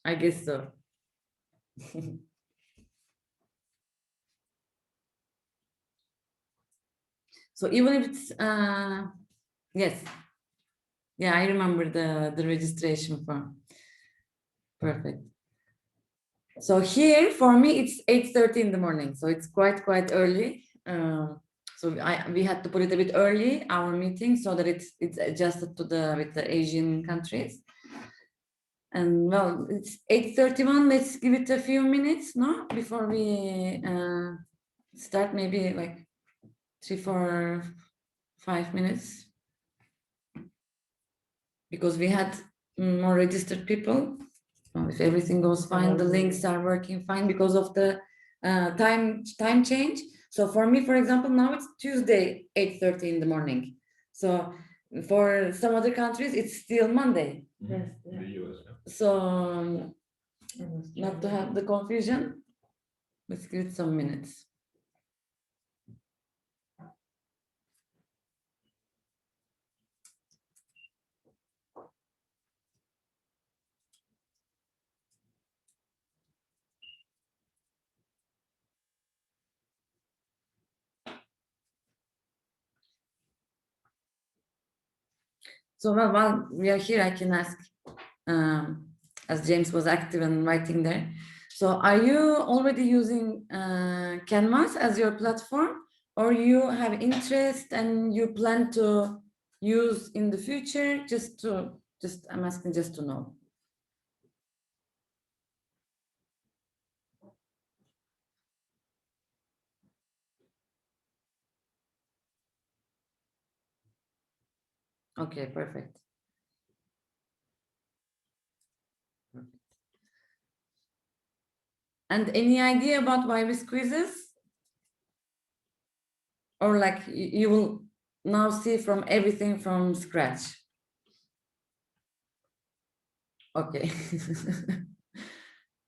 I guess so. So even if it's, yes. Yeah, I remember the registration form. Perfect. So here for me, it's 8:30 in the morning. So it's quite early. So we had to put it a bit early, our meeting, so that it's adjusted to with the Asian countries. And well, it's 8:31. Let's give it a few minutes, no, before we start. Maybe like 3, 4, 5 minutes, because we had more registered people. Well, if everything goes fine, the links are working fine because of the time change. So for me, for example, now it's Tuesday, 8:30 in the morning. So for some other countries, it's still Monday. Yes, yeah. So not to have the confusion, let's give it some minutes. So while we are here, I can ask, as James was active and writing there. So are you already using Canvas as your platform, or you have interest and you plan to use in the future? I'm asking just to know. Okay, perfect. And any idea about WirisQuizzes? Or like you will now see from everything from scratch? Okay.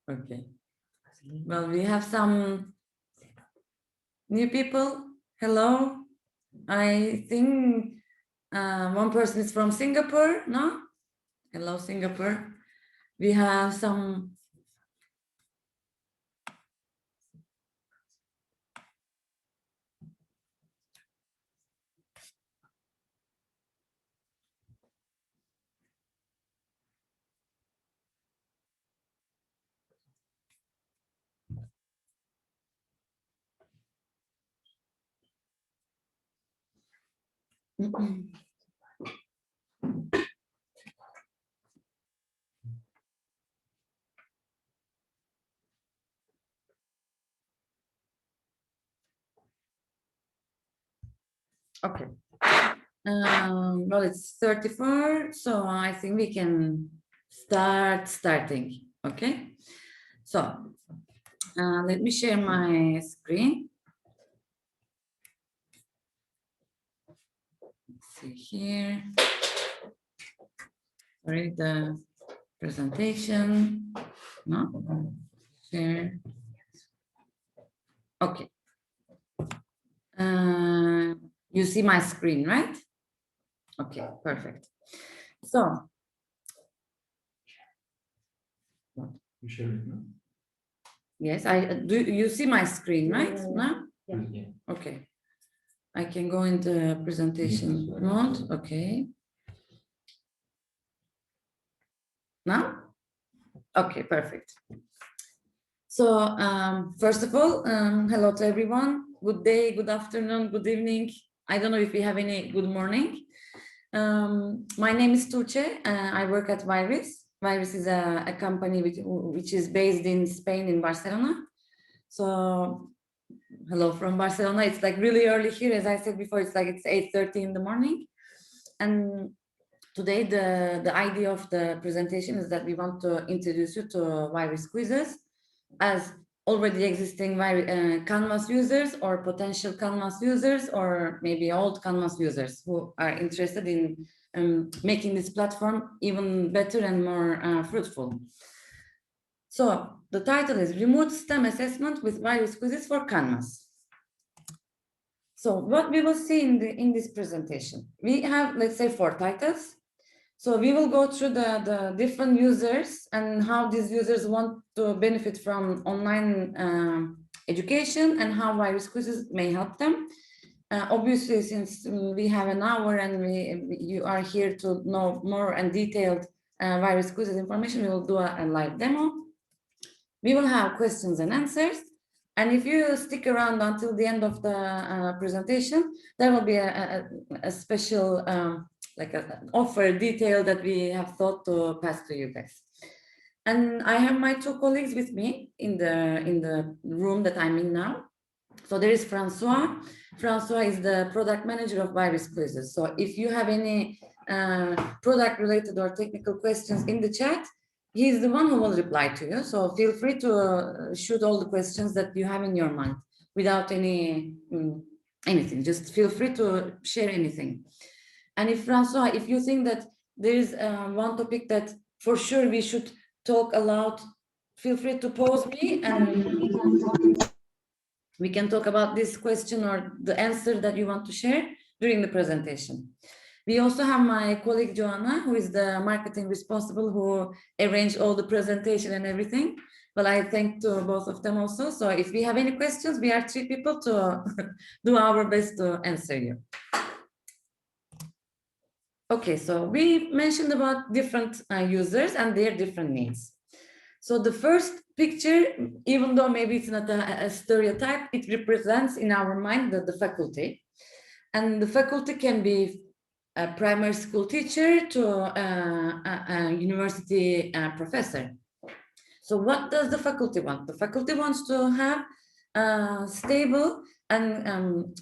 Okay. Well, we have some new people. Hello. I think one person is from Singapore, no? Hello, Singapore. We have some. Okay. Well, it's 34, so I think we can starting. Okay. So let me share my screen. Let's see here. Sorry, the presentation. No. Share. Okay. You see my screen, right? Okay, perfect. So. You share it now? Yes, I do. You see my screen, right? No? Yeah. Okay. I can go into presentation mode. Okay. Now? Okay, perfect. So first of all, hello to everyone. Good day, good afternoon, good evening. I don't know if we have any good morning. My name is Tuğçe. I work at Wiris. Wiris is a company which is based in Spain, in Barcelona. So hello from Barcelona. It's like really early here. As I said before, it's 8:30 in the morning. And today the idea of the presentation is that we want to introduce you to WirisQuizzes as already existing Canvas users or potential Canvas users, or maybe old Canvas users who are interested in making this platform even better and more fruitful. So the title is Remote STEM Assessment with WirisQuizzes for Canvas. So what we will see in this presentation, we have, let's say, 4 titles. So we will go through the different users and how these users want to benefit from online education and how WirisQuizzes may help them. Obviously, since we have an hour and you are here to know more and detailed WirisQuizzes information, we will do a live demo. We will have questions and answers. And if you stick around until the end of the presentation, there will be a special like an offer detail that we have thought to pass to you guys. And I have my two colleagues with me in the room that I'm in now. So there is Francois. Francois is the product manager of WirisQuizzes. So if you have any product related or technical questions in the chat, he's the one who will reply to you. So feel free to shoot all the questions that you have in your mind without any anything. Just feel free to share anything. And if Francois, if you think that there is one topic that for sure we should talk aloud, feel free to pause me and we can talk about this question or the answer that you want to share during the presentation. We also have my colleague Joanna, who is the marketing responsible, who arranged all the presentation and everything. Well, I thank to both of them also. So if we have any questions, we are 3 people to do our best to answer you. Okay, so we mentioned about different users and their different needs. So the first picture, even though maybe it's not a stereotype, it represents in our mind the faculty. And the faculty can be a primary school teacher to a university professor. So what does the faculty want? The faculty wants to have stable and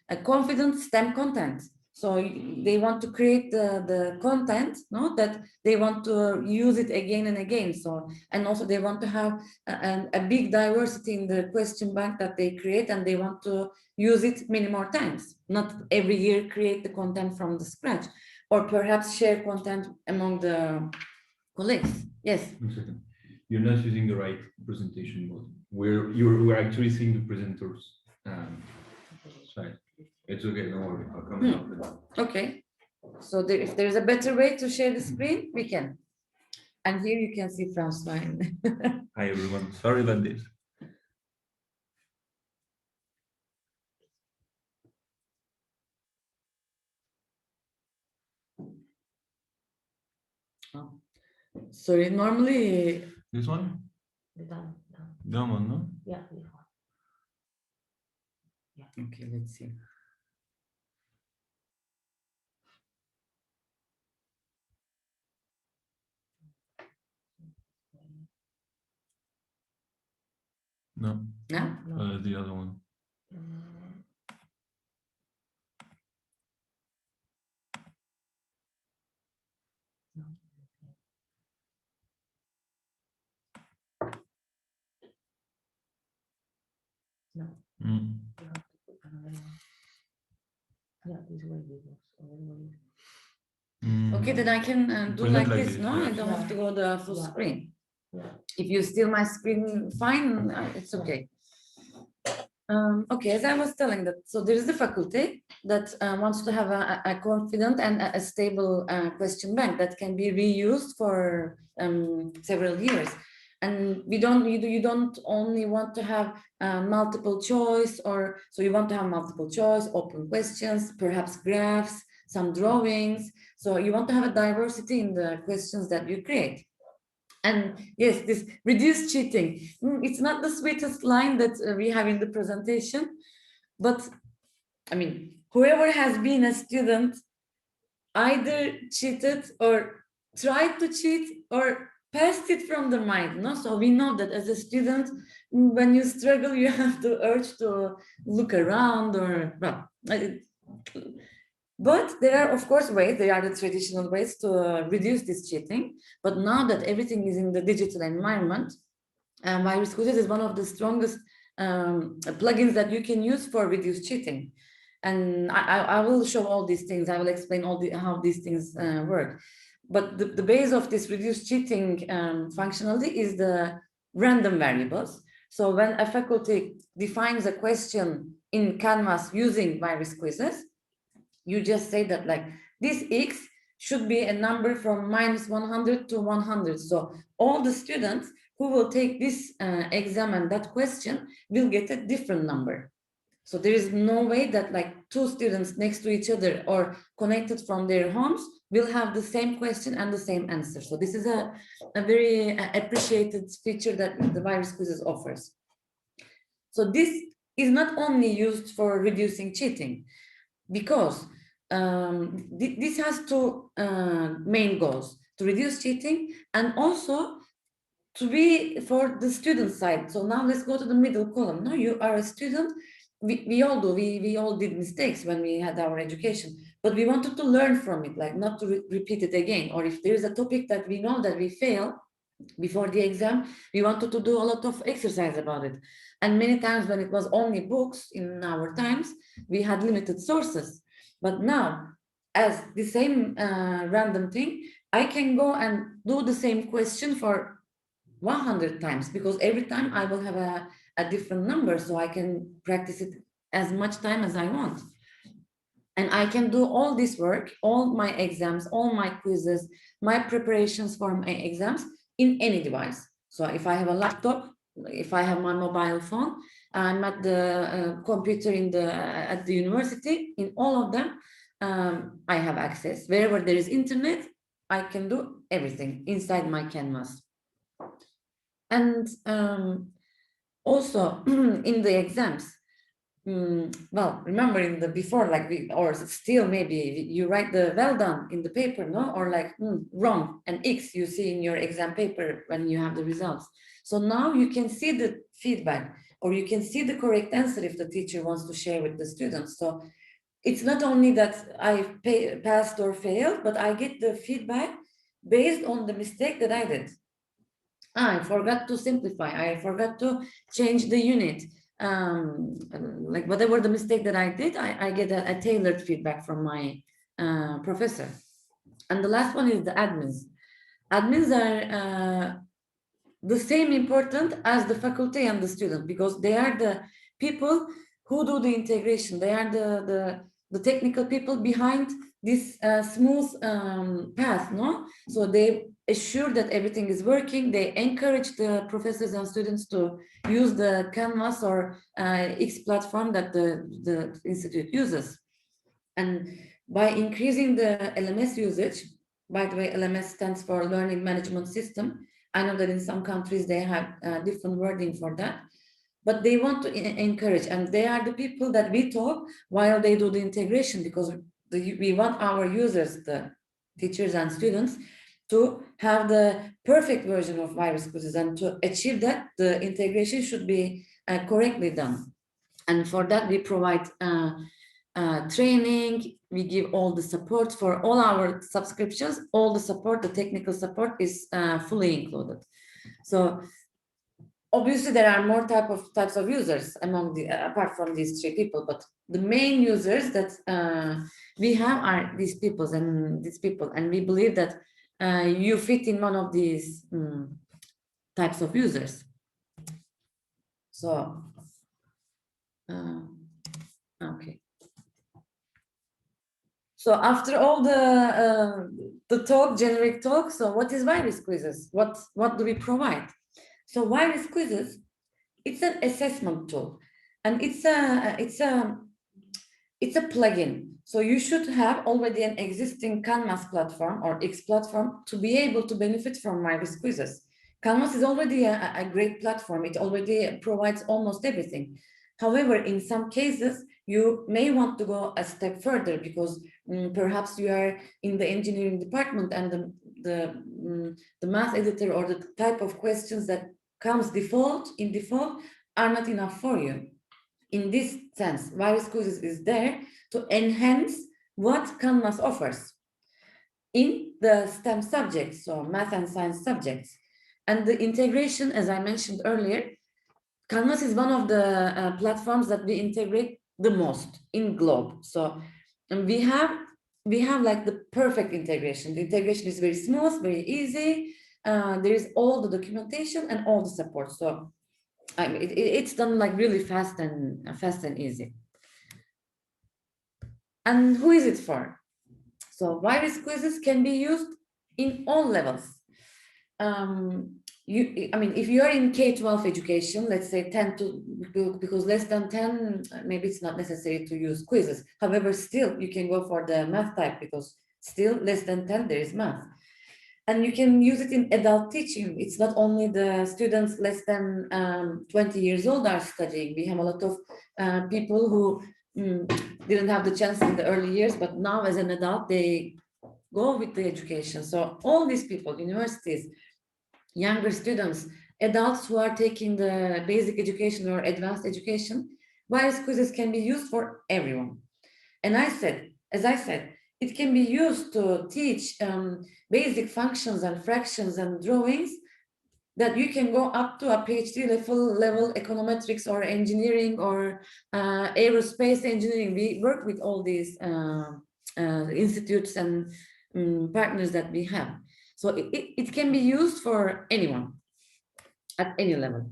a confident STEM content. So they want to create the content, no, that they want to use it again and again. So, and also they want to have a big diversity in the question bank that they create, and they want to use it many more times, not every year create the content from the scratch, or perhaps share content among the colleagues. Yes. You're not using the right presentation mode. We're actually seeing the presenters side. It's okay, don't worry, I'll come up with that. Okay, so if there's a better way to share the screen, we can. And here you can see Francois. Hi everyone, sorry about this. Oh. Sorry, normally. This one? Done. That one, no? Yeah, this one. Yeah. Okay, let's see. No. No? The other one. No. Mm. You have to put another one. Yeah, this way it goes. Otherwise, Okay, then I can do Present like like this, this, no? yeah. I don't have to go the full Yeah. screen. yeah. If you steal my screen, fine, it's okay. Okay, as I was telling that, so there is the faculty that wants to have a confident and a stable question bank that can be reused for several years. And you don't only want to have multiple choice, or so you want to have multiple choice, open questions, perhaps graphs, some drawings. So you want to have a diversity in the questions that you create. And yes, this reduce cheating. It's not the sweetest line that we have in the presentation, but I mean, whoever has been a student either cheated or tried to cheat or passed it from the mind. No? So we know that as a student, when you struggle, you have the urge to look around or, well, but there are, of course, ways, there are the traditional ways to reduce this cheating. But now that everything is in the digital environment, WirisQuizzes is one of the strongest plugins that you can use for reduce cheating. And I will show all these things. I will explain how these things work. But the base of this reduce cheating functionality is the random variables. So when a faculty defines a question in Canvas using WirisQuizzes, you just say that like this X should be a number from -100 to 100. So all the students who will take this exam and that question will get a different number. So there is no way that like two students next to each other or connected from their homes will have the same question and the same answer. So this is a very appreciated feature that the WirisQuizzes offers. So this is not only used for reducing cheating, because this has two main goals: to reduce cheating and also to be for the student side. So now let's go to the middle column. No, you are a student. We all do. We all did mistakes when we had our education, but we wanted to learn from it, like not to repeat it again. Or if there is a topic that we know that we fail before the exam, we wanted to do a lot of exercise about it. And many times when it was only books in our times, we had limited sources. But now, as the same random thing, I can go and do the same question for 100 times, because every time I will have a different number, so I can practice it as much time as I want. And I can do all this work, all my exams, all my quizzes, my preparations for my exams in any device. So if I have a laptop, if I have my mobile phone, I'm at the computer at the university, in all of them, I have access. Wherever there is internet, I can do everything inside my canvas. And also in the exams, well, remember in the before, like or still maybe you write the well done in the paper, no, or like wrong, and X you see in your exam paper when you have the results. So now you can see the feedback, or you can see the correct answer if the teacher wants to share with the students. So it's not only that I passed or failed, but I get the feedback based on the mistake that I did. I forgot to simplify, I forgot to change the unit. Like whatever the mistake that I did, I get a tailored feedback from my professor. And the last one is the admins. Admins are the same important as the faculty and the student, because they are the people who do the integration. They are the technical people behind this smooth path, no? So they assure that everything is working. They encourage the professors and students to use the Canvas or X platform that the institute uses. And by increasing the LMS usage, by the way, LMS stands for Learning Management System. I know that in some countries they have different wording for that, but they want to encourage, and they are the people that we talk while they do the integration, because we want our users, the teachers and students, to have the perfect version of WirisQuizzes, and to achieve that, the integration should be correctly done. And for that, we provide training, we give all the support for all our subscriptions, all the support, the technical support is fully included. So obviously there are more types of users among the apart from these three people, but the main users that we have are these people, and we believe that you fit in one of these types of users. So okay. So after all the talk, generic talk, so what is WirisQuizzes? What do we provide? So WirisQuizzes, it's an assessment tool, and it's a plugin. So you should have already an existing Canvas platform or X platform to be able to benefit from WirisQuizzes. Canvas is already a great platform. It already provides almost everything. However, in some cases, you may want to go a step further, because perhaps you are in the engineering department, and the math editor or the type of questions that comes in default are not enough for you. In this sense, WirisQuizzes is there to enhance what Canvas offers in the STEM subjects, so math and science subjects. And the integration, as I mentioned earlier, Canvas is one of the platforms that we integrate the most in Globe. So we have like the perfect integration. The integration is very smooth, very easy. There is all the documentation and all the support. So it's done like really fast and easy. And who is it for? So WirisQuizzes can be used in all levels. If you are in K-12 education, let's say 10 to, because less than 10, maybe it's not necessary to use quizzes. However, still you can go for the math type because still less than 10, there is math. And you can use it in adult teaching. It's not only the students less than 20 years old are studying. We have a lot of people who didn't have the chance in the early years, but now as an adult, they go with the education. So all these people, universities, younger students, adults who are taking the basic education or advanced education, WirisQuizzes can be used for everyone. And as I said, it can be used to teach basic functions and fractions and drawings that you can go up to a PhD level econometrics or engineering or aerospace engineering. We work with all these institutes and partners that we have. So it can be used for anyone at any level.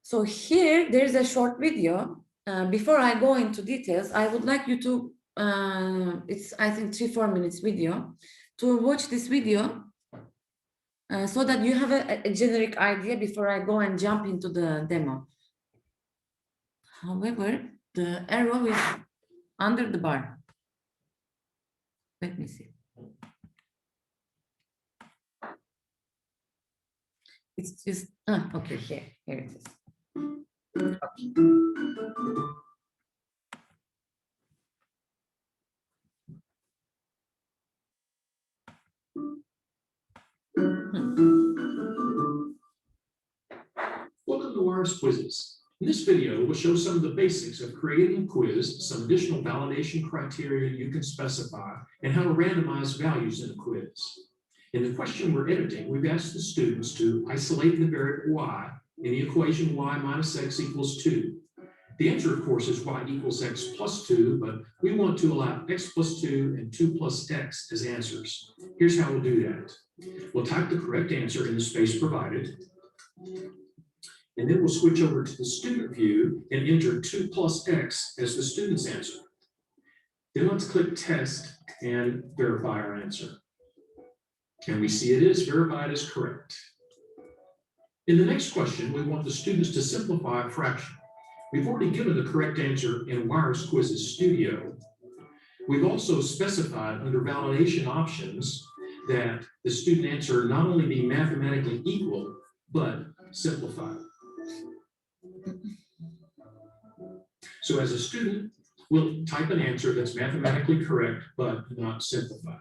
So here, there's a short video. Before I go into details, I would like you to, it's I think 3-4 minutes video, to watch this video so that you have a generic idea before I go and jump into the demo. However, the arrow is under the bar. Let me see. It's just, okay, here it is. Okay. Welcome to WirisQuizzes. In this video, we'll show some of the basics of creating a quiz, some additional validation criteria you can specify, and how to randomize values in a quiz. In the question we're editing, we've asked the students to isolate the variable y in the equation y minus x equals 2. The answer, of course, is y equals x plus 2, but we want to allow x plus 2 and 2 plus x as answers. Here's how we'll do that. We'll type the correct answer in the space provided, and then we'll switch over to the student view and enter 2 plus x as the student's answer. Then let's click test and verify our answer. And we see it is verified as correct. In the next question, we want the students to simplify a fraction. We've already given the correct answer in WirisQuizzes Studio. We've also specified under validation options that the student answer not only be mathematically equal, but simplified. So as a student, we'll type an answer that's mathematically correct, but not simplified.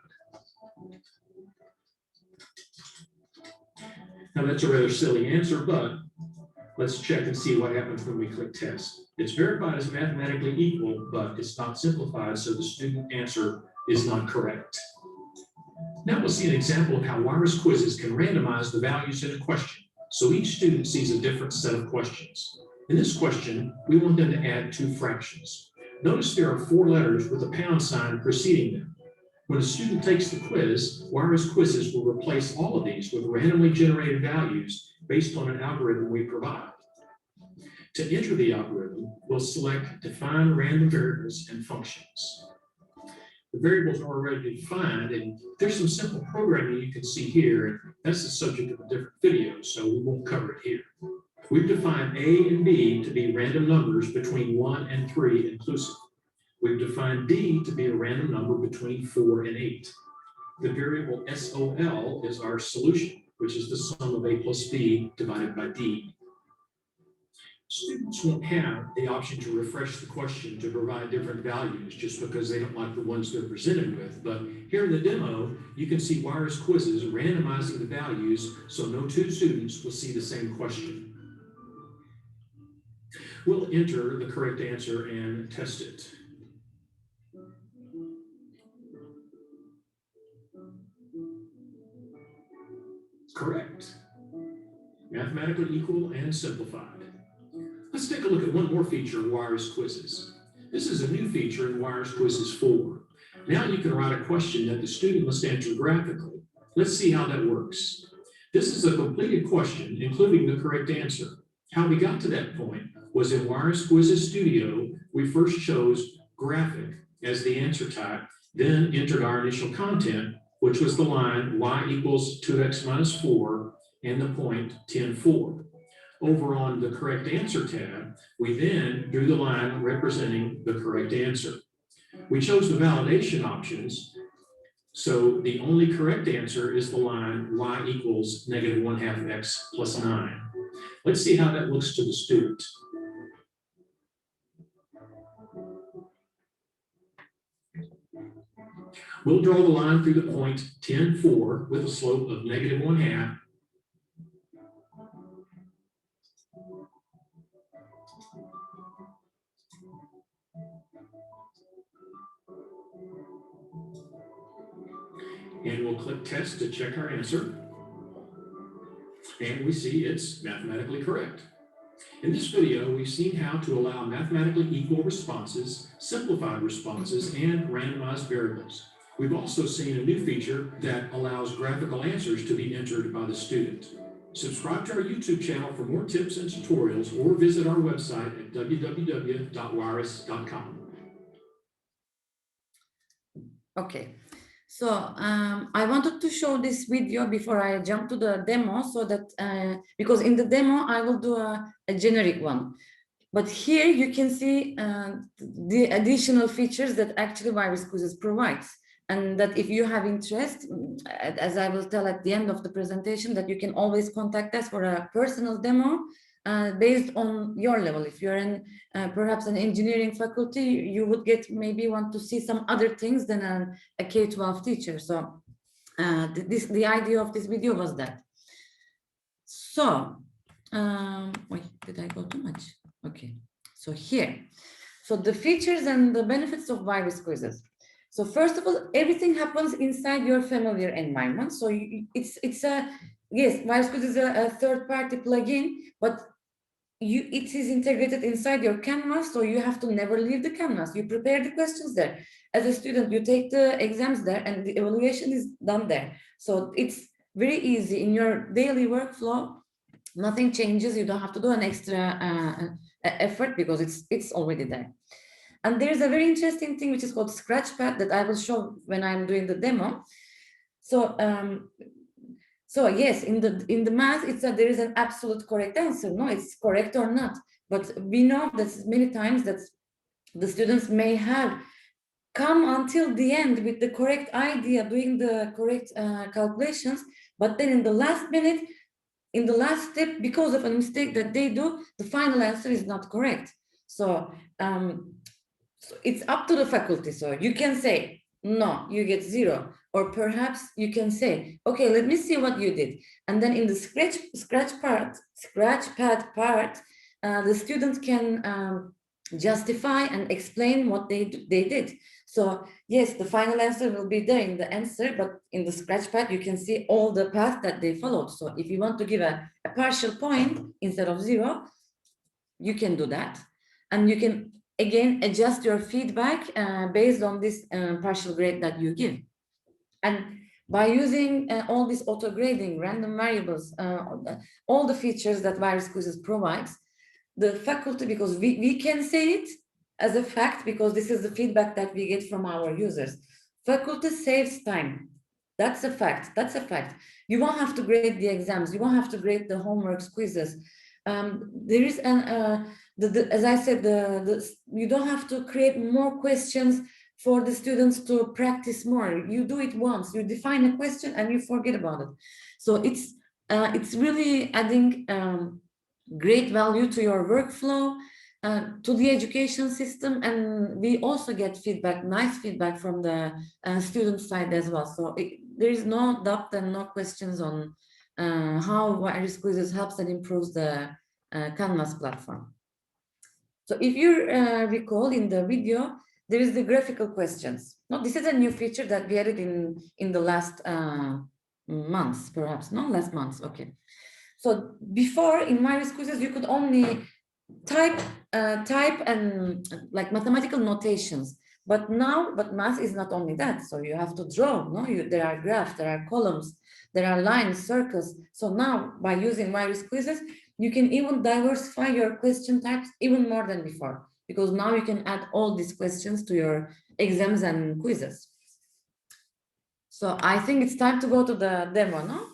Now that's a rather silly answer, but let's check and see what happens when we click test. It's verified as mathematically equal, but it's not simplified, so the student answer is not correct. Now we'll see an example of how WirisQuizzes can randomize the values in a question, so each student sees a different set of questions. In this question, we want them to add 2 fractions. Notice there are 4 letters with a pound sign preceding them. When a student takes the quiz, WirisQuizzes will replace all of these with randomly generated values based on an algorithm we provide. To enter the algorithm, we'll select Define Random Variables and Functions. The variables are already defined, and there's some simple programming you can see here. That's the subject of a different video, so we won't cover it here. We've defined A and B to be random numbers between 1 and 3 inclusive. We've defined D to be a random number between 4 and 8. The variable SOL is our solution, which is the sum of A plus B divided by D. Students won't have the option to refresh the question to provide different values just because they don't like the ones they're presented with. But here in the demo, you can see WirisQuizzes randomizing the values so no 2 students will see the same question. We'll enter the correct answer and test it. Correct. Mathematically equal and simplified. Let's take a look at one more feature of WirisQuizzes. This is a new feature in WirisQuizzes 4. Now you can write a question that the student must answer graphically. Let's see how that works. This is a completed question, including the correct answer. How we got to that point was in WirisQuizzes Studio, we first chose graphic as the answer type, then entered our initial content, which was the line y equals 2x minus 4 and the point 10, 4. Over on the correct answer tab, we then drew the line representing the correct answer. We chose the validation options, so the only correct answer is the line y equals -1/2 x plus 9. Let's see how that looks to the student. We'll draw the line through the point 10, 4 with a slope of -1/2. And we'll click test to check our answer. And we see it's mathematically correct. In this video, we've seen how to allow mathematically equal responses, simplified responses, and randomized variables. We've also seen a new feature that allows graphical answers to be entered by the student. Subscribe to our YouTube channel for more tips and tutorials, or visit our website at www.wiris.com. Okay. So I wanted to show this video before I jump to the demo, so that because in the demo I will do a generic one, but here you can see the additional features that actually WirisQuizzes provides, and that if you have interest, as I will tell at the end of the presentation, that you can always contact us for a personal demo based on your level. If you're in perhaps an engineering faculty, you would maybe want to see some other things than a K-12 teacher. So the idea of this video was that. So, wait, did I go too much? Okay, so here. So the features and the benefits of WirisQuizzes. So first of all, everything happens inside your familiar environment. So it's a, yes, WirisQuizzes is a third-party plugin, but it is integrated inside your canvas, so you have to never leave the canvas. You prepare the questions there. As a student, you take the exams there, and the evaluation is done there. So it's very easy in your daily workflow. Nothing changes. You don't have to do an extra effort because it's already there. And there's a very interesting thing which is called Scratchpad that I will show when I'm doing the demo. So so yes, in the math, there is an absolute correct answer. No, it's correct or not. But we know that many times that the students may have come until the end with the correct idea, doing the correct calculations, but then in the last minute, in the last step, because of a mistake that they do, the final answer is not correct. So, so it's up to the faculty. So you can say, no, you get 0. Or perhaps you can say, okay, let me see what you did. And then in the Scratchpad part, the student can justify and explain what they did. So yes, the final answer will be there in the answer, but in the Scratchpad, you can see all the path that they followed. So if you want to give a partial point instead of 0, you can do that. And you can, again, adjust your feedback based on this partial grade that you give. And by using all this auto grading, random variables, all the features that WirisQuizzes provides, the faculty, because we can say it as a fact, because this is the feedback that we get from our users. Faculty saves time. That's a fact. That's a fact. You won't have to grade the exams. You won't have to grade the homeworks, quizzes. There is an, as I said, you don't have to create more questions for the students to practice more. You do it once, you define a question and you forget about it. So it's really adding great value to your workflow, to the education system, and we also get feedback, nice feedback from the student side as well. So there is no doubt and no questions on how WirisQuizzes helps and improves the Canvas platform. So if you recall in the video, there is the graphical questions. No, this is a new feature that we added in the last months, perhaps. No, last months. Okay. So before in WirisQuizzes, you could only type and like mathematical notations. But now, math is not only that. So you have to draw. No, there are graphs, there are columns, there are lines, circles. So now, by using WirisQuizzes, you can even diversify your question types even more than before, because now you can add all these questions to your exams and quizzes. So I think it's time to go to the demo, no?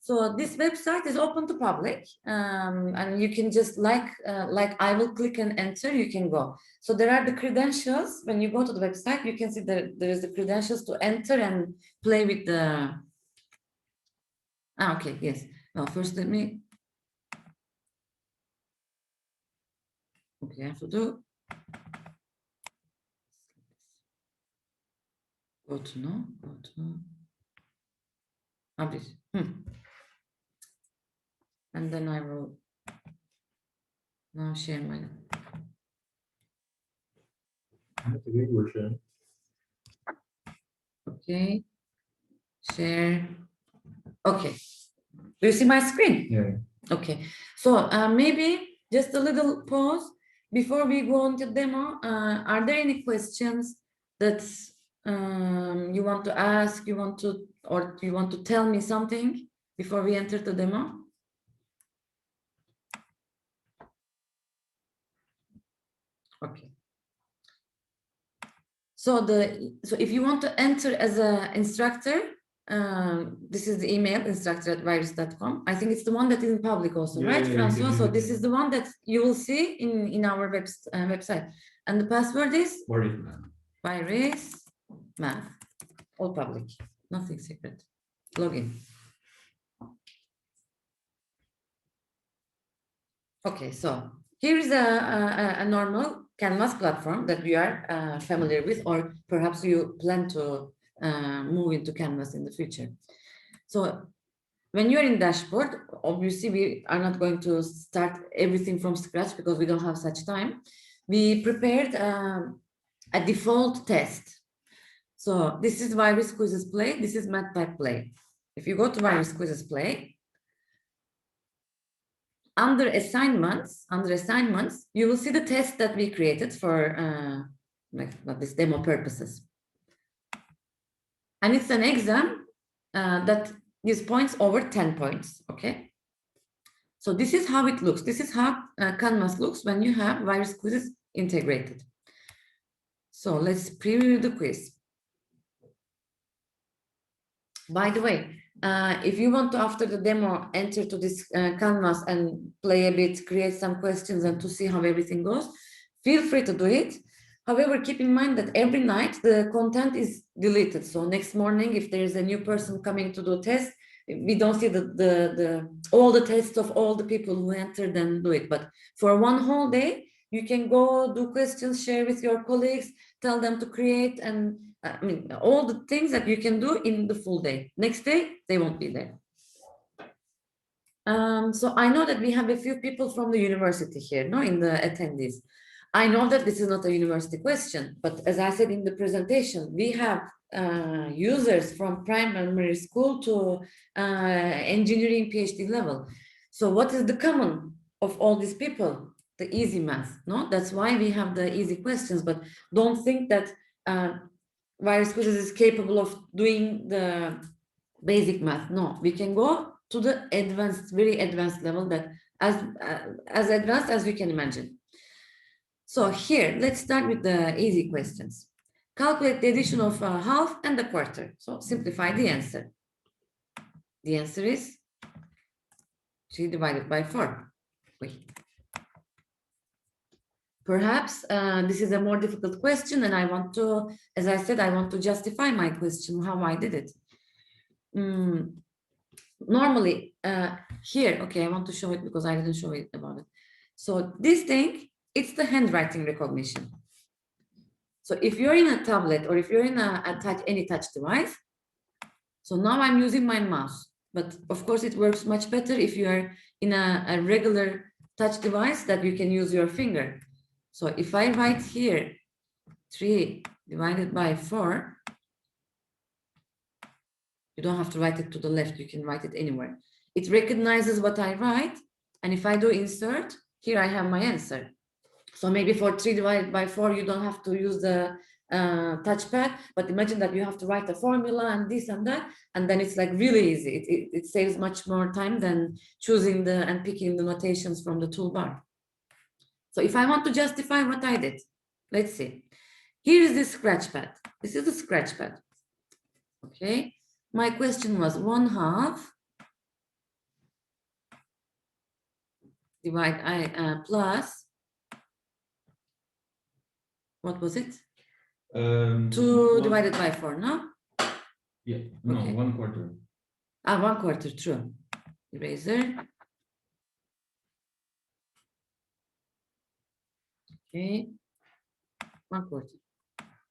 So this website is open to public, and you can just like I will click and enter, you can go. So there are the credentials. When you go to the website, you can see that there is the credentials to enter and play with the, okay, yes. Well, first let me, okay, I have to do, go to no, go to, this. And then I will now share my, That's a great version. okay, share, okay. Do you see my screen? Yeah. Okay, so maybe just a little pause before we go on to demo. Are there any questions that you want to ask, you want to tell me something before we enter the demo? Okay. So if you want to enter as an instructor, this is the email, instructor@wiris.com. I think it's the one that is in public also, right, Francois? So this is the one that you will see in our website. And the password is? Wiris Math. All public, nothing secret. Login. Okay, so here is a normal Canvas platform that we are familiar with, or perhaps you plan to move into Canvas in the future. So when you're in dashboard, obviously we are not going to start everything from scratch because we don't have such time. We prepared a default test. So this is WirisQuizzes Play, this is MathPack Play. If you go to WirisQuizzes Play, under assignments, you will see the test that we created for this demo purposes. And it's an exam that gives points over 10 points, okay? So this is how it looks. This is how Canvas looks when you have WirisQuizzes integrated. So let's preview the quiz. By the way, if you want to, after the demo, enter to this Canvas and play a bit, create some questions and to see how everything goes, feel free to do it. However, keep in mind that every night the content is deleted. So next morning, if there is a new person coming to do a test, we don't see all the tests of all the people who entered and do it. But for one whole day, you can go do questions, share with your colleagues, tell them to create, and I mean, all the things that you can do in the full day. Next day, they won't be there. So I know that we have a few people from the university here, no, in the attendees. I know that this is not a university question, but as I said in the presentation, we have users from primary school to engineering PhD level. So what is the common of all these people? The easy math, no? That's why we have the easy questions, but don't think that WirisQuizzes is capable of doing the basic math. No, we can go to the advanced, very advanced level, that as advanced as we can imagine. So here, let's start with the easy questions. Calculate the addition of a half and a quarter. So simplify the answer. The answer is 3 divided by 4. Wait. Perhaps this is a more difficult question, and I want to, as I said, I want to justify my question, how I did it. Normally, here, okay, I want to show it because I didn't show it about it. So this thing, it's the handwriting recognition. So if you're in a tablet or if you're in any touch device, so now I'm using my mouse, but of course it works much better if you are in a regular touch device that you can use your finger. So if I write here 3 divided by 4, you don't have to write it to the left, you can write it anywhere. It recognizes what I write, and if I do insert, here I have my answer. So maybe for 3 divided by 4, you don't have to use the touchpad, but imagine that you have to write a formula and this and that, and then it's like really easy. It saves much more time than choosing and picking the notations from the toolbar. So if I want to justify what I did, let's see. Here is the scratch pad. This is the scratch pad. Okay, my question was 1/2 divide I plus, what was it? 2 one- divided by 4, no? Yeah, no, Okay. 1/4. 1/4, true. Eraser. Okay, 1/4.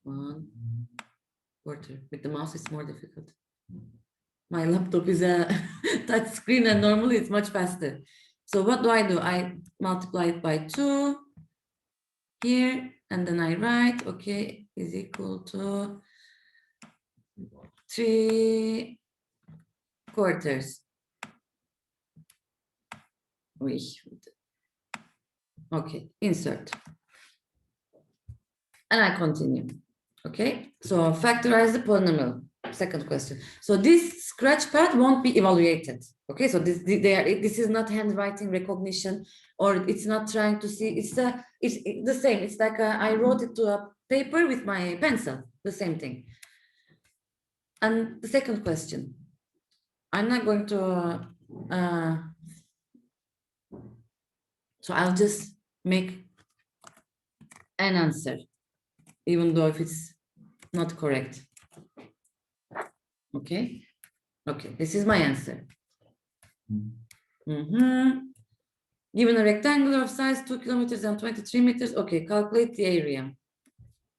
1/4. With the mouse, it's more difficult. My laptop is a touch screen, and normally it's much faster. So what do? I multiply it by 2 here, and then I write, okay, is equal to 3/4. Okay, insert. And I continue. Okay, so factorize the polynomial. Second question. So this scratch pad won't be evaluated. Okay, so this is not handwriting recognition, or it's not trying to see. It's the same. It's like I wrote it to a paper with my pencil. The same thing. And the second question. I'm not going to. So I'll just make an answer, even though if it's not correct. Okay, okay, this is my answer. Given a rectangle of size 2 kilometers and 23 meters, okay, calculate the area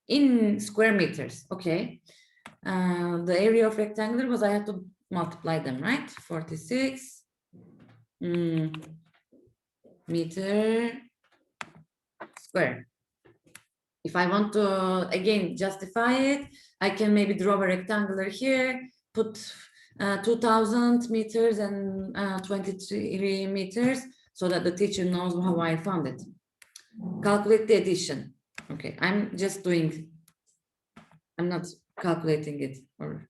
in square meters. Okay, the area of rectangular was, I had to multiply them, right? 46 meter square. If I want to again justify it, I can maybe draw a rectangular here, put 2000 meters and 23 meters, so that the teacher knows how I found it. Calculate the addition. Okay, I'm just doing, I'm not calculating it. Or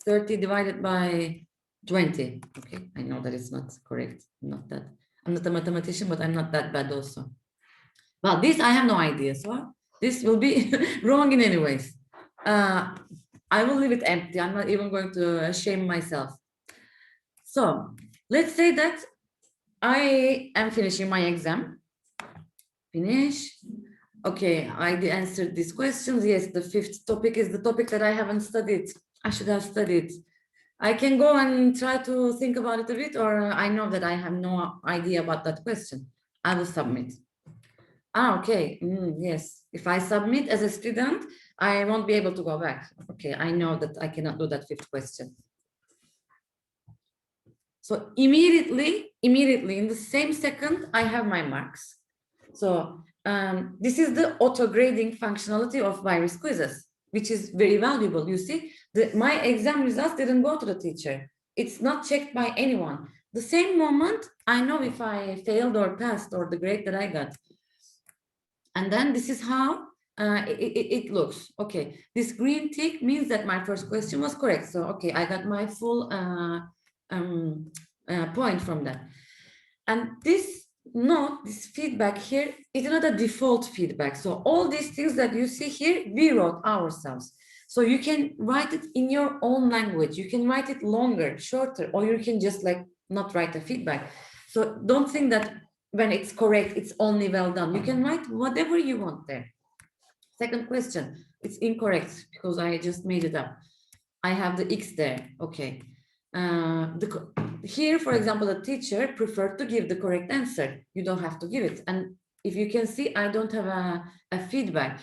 30 divided by 20. Okay, I know that it's not correct. Not that. I'm not a mathematician, but I'm not that bad also. Well, this I have no idea, so this will be wrong in any ways. I will leave it empty. I'm not even going to shame myself. So let's say that I am finishing my exam. Finish. Okay, I answered these questions. Yes, the 5th topic is the topic that I haven't studied. I should have studied. I can go and try to think about it a bit, or I know that I have no idea about that question. I will submit. Okay, yes. If I submit as a student, I won't be able to go back. Okay, I know that I cannot do that 5th question. So immediately in the same second, I have my marks. So this is the auto grading functionality of WirisQuizzes, which is very valuable. You see, my exam results didn't go to the teacher. It's not checked by anyone. The same moment, I know if I failed or passed, or the grade that I got. And then this is how it looks. Okay, this green tick means that my first question was correct. So, okay, I got my full point from that. And this note, this feedback here, is not a default feedback. So all these things that you see here, we wrote ourselves. So you can write it in your own language. You can write it longer, shorter, or you can just like not write a feedback. So don't think that when it's correct, it's only well done. You can write whatever you want there. Second question, it's incorrect because I just made it up. I have the X there, okay. Here, for example, the teacher preferred to give the correct answer. You don't have to give it. And if you can see, I don't have a feedback.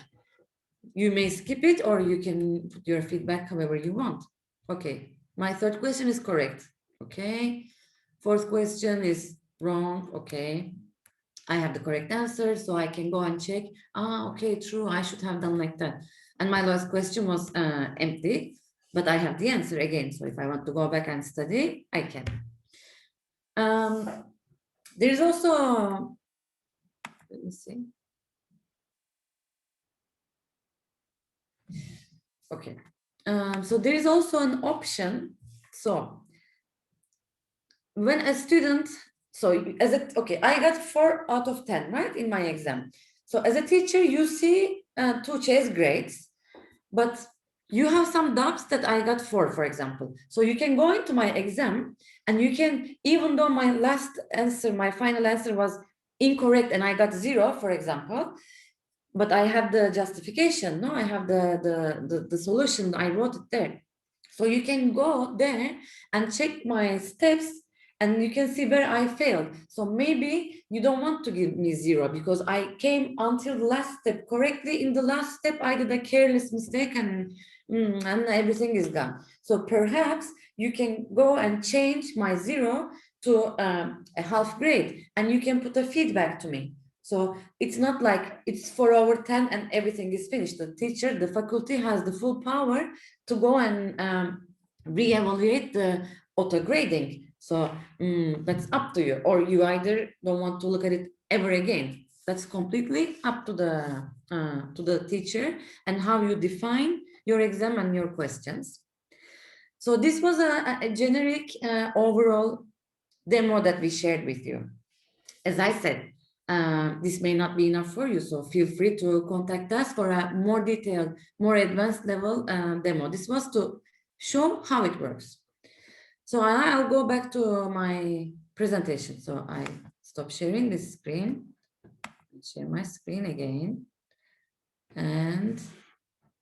You may skip it, or you can put your feedback however you want. Okay, my 3rd question is correct. Okay, 4th question is wrong. Okay, I have the correct answer, so I can go and check. Okay, true, I should have done like that. And my last question was empty, but I have the answer again. So if I want to go back and study, I can. There's also, let me see. Okay, so there is also an option. So when a student, okay, I got 4 out of 10, right, in my exam. So as a teacher, you see 2 choice grades, but you have some doubts that I got 4, for example. So you can go into my exam and you can, even though my last answer, my final answer was incorrect and I got 0, for example, but I have the justification, no, I have the solution, I wrote it there. So you can go there and check my steps and you can see where I failed. So maybe you don't want to give me 0 because I came until the last step correctly. In the last step, I did a careless mistake and everything is gone. So perhaps you can go and change my 0 to a half grade and you can put a feedback to me. So it's not like it's 4 over 10 and everything is finished. The teacher, the faculty has the full power to go and re-evaluate the auto grading. So that's up to you, or you either don't want to look at it ever again. That's completely up to the teacher and how you define your exam and your questions. So this was a generic overall demo that we shared with you. As I said, this may not be enough for you, so feel free to contact us for a more detailed, more advanced level demo. This was to show how it works. So I'll go back to my presentation. So I stop sharing this screen, share my screen again, and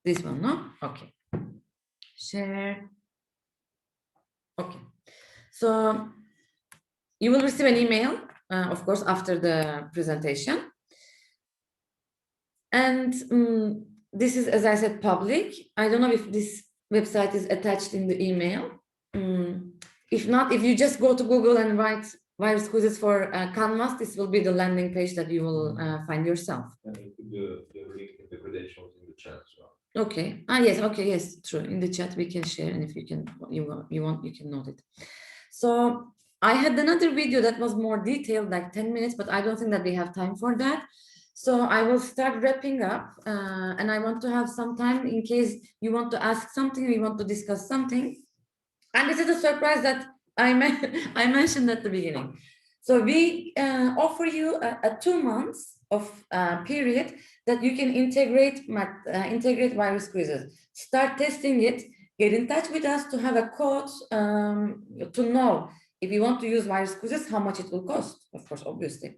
this one, no? Okay, share. Okay, so you will receive an email, of course, after the presentation. And this is, as I said, public. I don't know if this website is attached in the email. If not, if you just go to Google and write WirisQuizzes for Canvas, this will be the landing page that you will find yourself. And you put the link in the credentials in the chat as well. Okay. Yes. Okay. Yes. True. In the chat we can share, and if you can, you want, you can note it. So I had another video that was more detailed, like 10 minutes, but I don't think that we have time for that. So I will start wrapping up, and I want to have some time in case you want to ask something, we want to discuss something. And this is a surprise that I mentioned at the beginning. So we offer you a 2 months of period that you can integrate WirisQuizzes. Start testing it, get in touch with us to have a quote, to know if you want to use WirisQuizzes, how much it will cost, of course, obviously.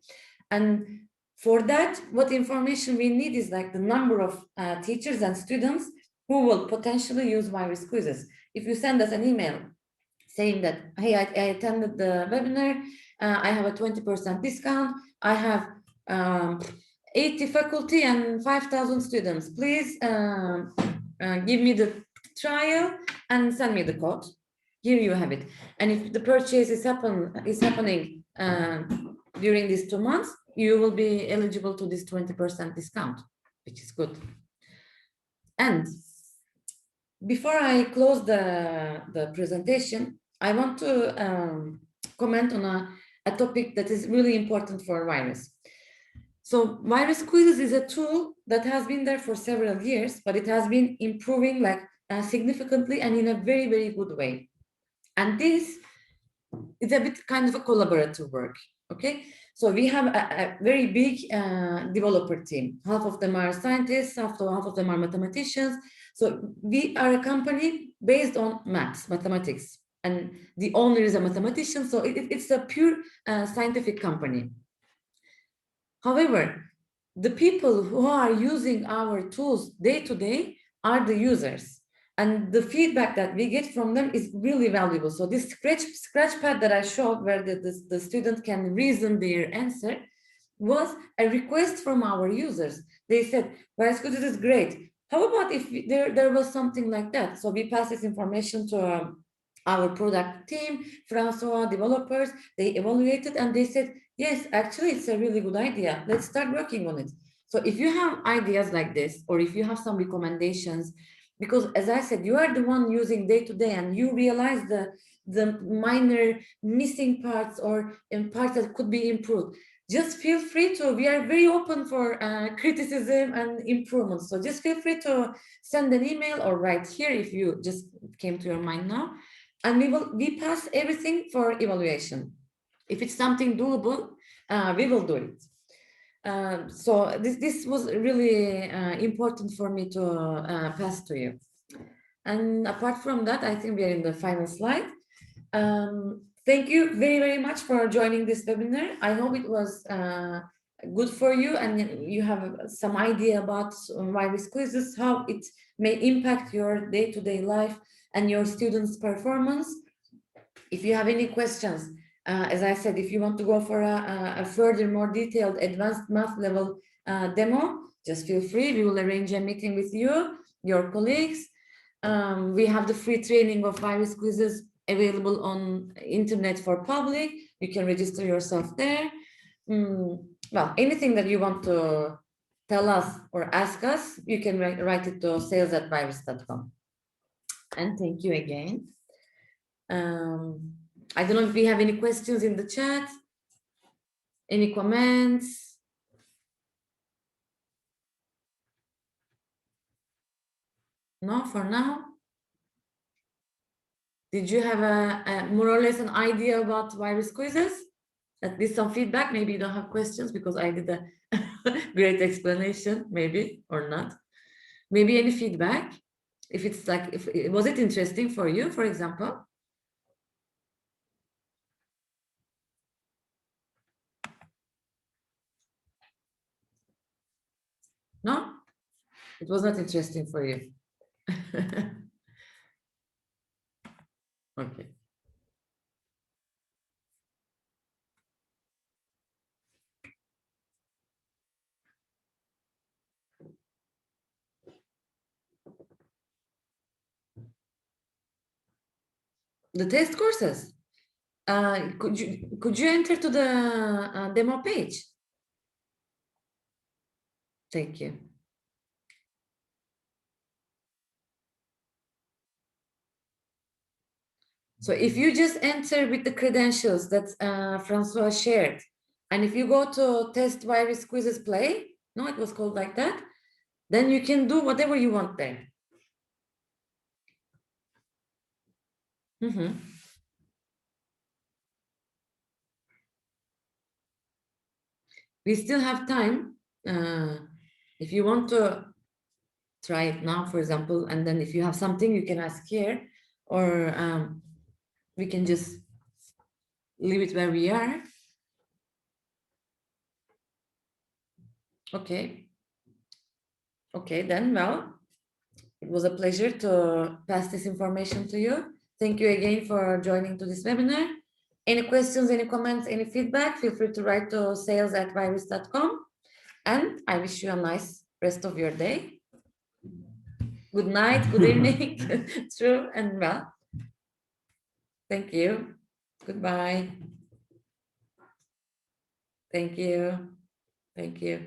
And for that, what information we need is like the number of teachers and students who will potentially use WirisQuizzes. If you send us an email saying that, hey, I attended the webinar, I have a 20% discount, I have 80 faculty and 5,000 students, please give me the trial and send me the code. Here you have it. And if the purchase is happening during these 2 months, you will be eligible to this 20% discount, which is good. And before I close the presentation, I want to comment on a topic that is really important for Wiris. So WirisQuizzes is a tool that has been there for several years, but it has been improving like significantly and in a very, very good way. And this is a bit kind of a collaborative work, okay? So we have a very big developer team. Half of them are scientists, half of them are mathematicians. So we are a company based on mathematics, and the owner is a mathematician. So it's a pure scientific company. However, the people who are using our tools day to day are the users. And the feedback that we get from them is really valuable. So this scratch pad that I showed where the student can reason their answer was a request from our users. They said, WirisQuizzes is great. How about if there was something like that? So we pass this information to our product team, Francois, developers, they evaluated and they said, yes, actually it's a really good idea. Let's start working on it. So if you have ideas like this, or if you have some recommendations, because as I said, you are the one using day to day and you realize the minor missing parts or in parts that could be improved. Just feel free to, we are very open for criticism and improvements. So just feel free to send an email or write here if you just came to your mind now. And we pass everything for evaluation. If it's something doable, we will do it. So this was really important for me to pass to you. And apart from that, I think we are in the final slide. Thank you very, very much for joining this webinar. I hope it was good for you and you have some idea about WirisQuizzes, how it may impact your day-to-day life and your students' performance. If you have any questions, as I said, if you want to go for a further, more detailed advanced math level demo, just feel free. We will arrange a meeting with you, your colleagues. We have the free training of WirisQuizzes available on internet for public. You can register yourself there. Well, anything that you want to tell us or ask us, you can write it to sales@wiris.com. And thank you again. I don't know if we have any questions in the chat, any comments. No, for now. Did you have a more or less an idea about WirisQuizzes? At least some feedback. Maybe you don't have questions because I did a great explanation, maybe, or not. Maybe any feedback. If it's like, was it interesting for you, for example? No, it was not interesting for you. Okay. The test courses. Could you enter to the demo page? Thank you. So if you just enter with the credentials that Francois shared, and if you go to test WirisQuizzes play, no, it was called like that, then you can do whatever you want there. We still have time. If you want to try it now, for example, and then if you have something, you can ask here, or we can just leave it where we are. Okay. Okay, then, well, it was a pleasure to pass this information to you. Thank you again for joining to this webinar. Any questions, any comments, any feedback, feel free to write to sales@wiris.com. And I wish you a nice rest of your day. Good night, good evening, true and well. Thank you. Goodbye. Thank you. Thank you.